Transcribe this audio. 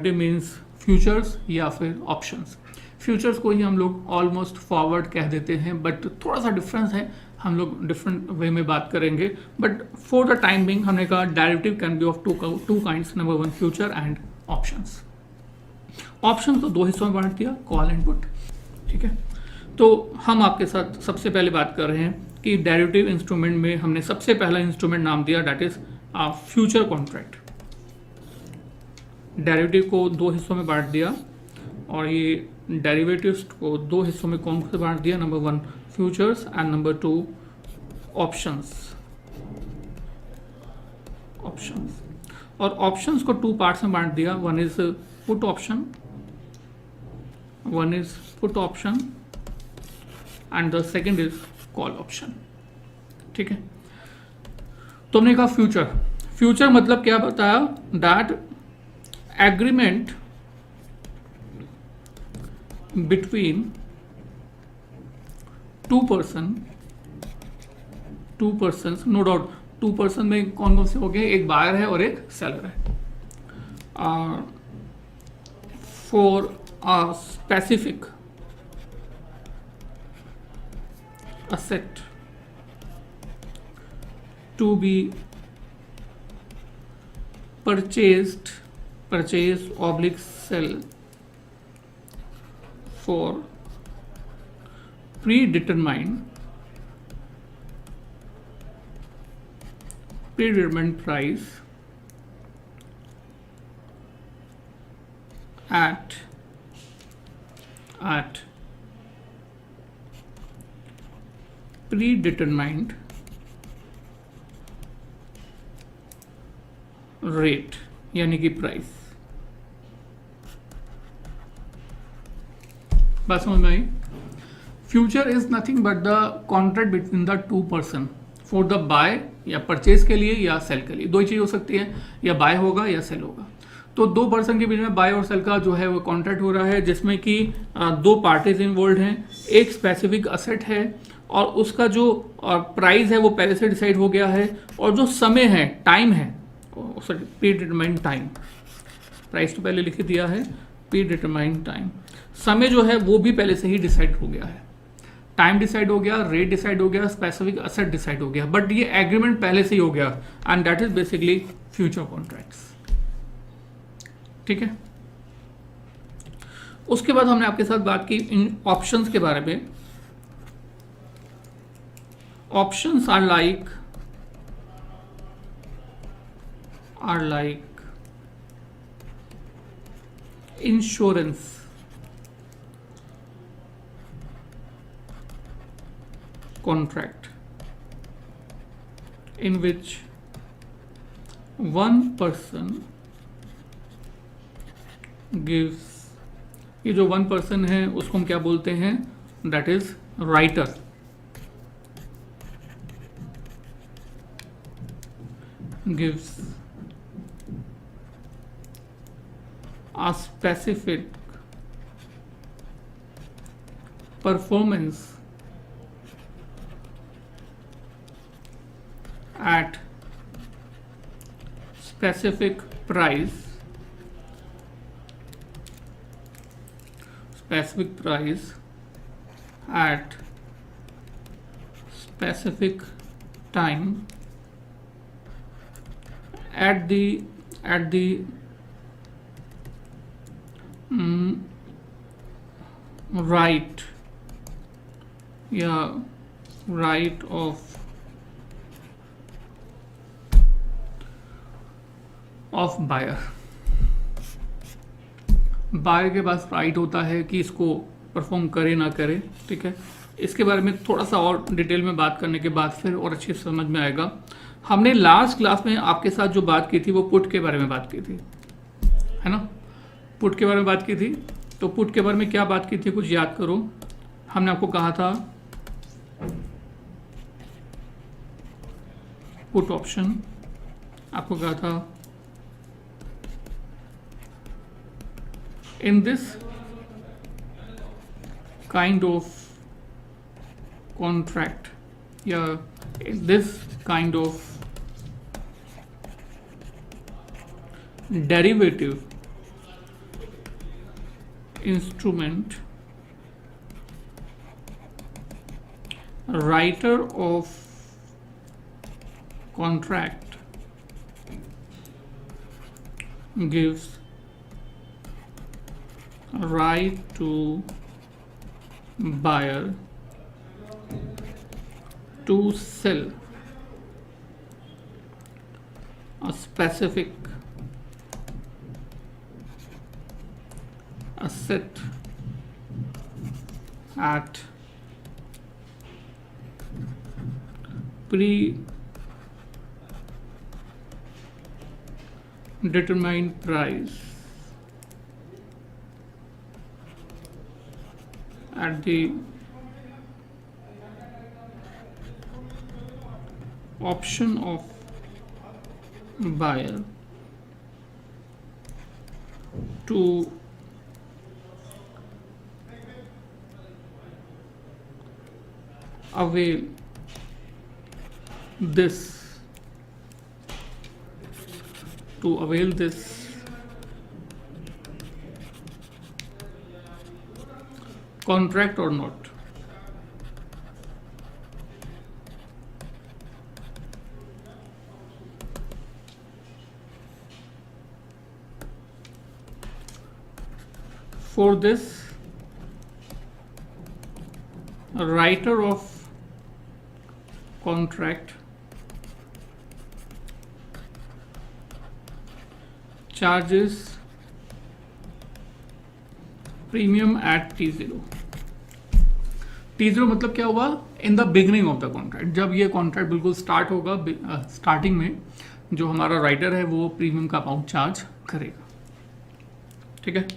Derivative means futures या फिर options. Futures को ही हम लोग ऑलमोस्ट फॉरवर्ड कह देते हैं, बट थोड़ा सा डिफरेंस है, हम लोग डिफरेंट वे में बात करेंगे। But for the time being हमने कहा derivative can be of two kinds, number one future and options. Option तो दो हिस्सों में बांट दिया, कॉल एंड पुट, ठीक है। तो हम आपके साथ सबसे पहले बात कर रहे हैं कि डेरिवेटिव इंस्ट्रूमेंट में हमने सबसे पहला इंस्ट्रूमेंट नाम दिया, that is future contract. Derivative को दो हिस्सों में बांट दिया और ये डेरिवेटिव्स को दो हिस्सों में कौन से बांट दिया, number one futures and number two options. और ऑप्शंस को टू पार्ट्स में बांट दिया, one is put option and the second is call option, ठीक है। तो हमने कहा फ्यूचर मतलब क्या बताया, that agreement between two person, no doubt two person में कौन कौन से हो गए, एक बायर है और एक सेलर है, for a specific asset to be purchase oblique sell for predetermined price at predetermined rate यानी कि प्राइस। बात समझ में आई? Future is nothing but the contract between the two person for the buy या परचेज के लिए या सेल के लिए, दो ही चीज हो सकती है, या बाय होगा या सेल होगा। तो दो पर्सन के बीच में बाय और सेल का जो है वो कॉन्ट्रैक्ट हो रहा है, जिसमें कि दो पार्टीज इन्वॉल्व हैं, एक स्पेसिफिक असेट है और उसका जो प्राइस है वो पहले से डिसाइड हो गया है, और जो समय है, टाइम है, सॉरी प्रीडिटरमाइंड टाइम, प्राइस तो पहले लिख दिया है, प्रीडिटरमाइंड टाइम, समय जो है वो भी पहले से ही डिसाइड हो गया है, टाइम डिसाइड हो गया, रेट डिसाइड हो गया, स्पेसिफिक असेट डिसाइड हो गया, बट ये एग्रीमेंट पहले से ही हो गया, and that is basically future contracts, ठीक है। उसके बाद हमने आपके साथ बात की इन ऑप्शंस के बारे में। Options are like insurance contract in which one person gives, ये जो वन पर्सन है उसको हम क्या बोलते हैं, that is writer, gives a specific performance at specific price at specific time at the right of buyer। Buyer के पास राइट होता है कि इसको परफॉर्म करे ना करे, ठीक है। इसके बारे में थोड़ा सा और डिटेल में बात करने के बाद फिर और अच्छी समझ में आएगा। हमने लास्ट क्लास में आपके साथ जो बात की थी वो पुट के बारे में बात की थी, है ना, पुट के बारे में बात की थी। तो पुट के बारे में क्या बात की थी, कुछ याद करो। हमने आपको कहा था पुट ऑप्शन, आपको कहा था in this kind of contract, in this kind of derivative, instrument, writer of contract gives right to buyer to sell a specific asset at predetermined price at the option of buyer to avail this contract or not. For this, a writer of contract charges premium eight T0. T0 मतलब क्या हुआ? In the beginning of the contract, जब ये contract बिल्कुल start होगा, starting में जो हमारा राइटर है वो प्रीमियम का अमाउंट चार्ज करेगा. ठीक है.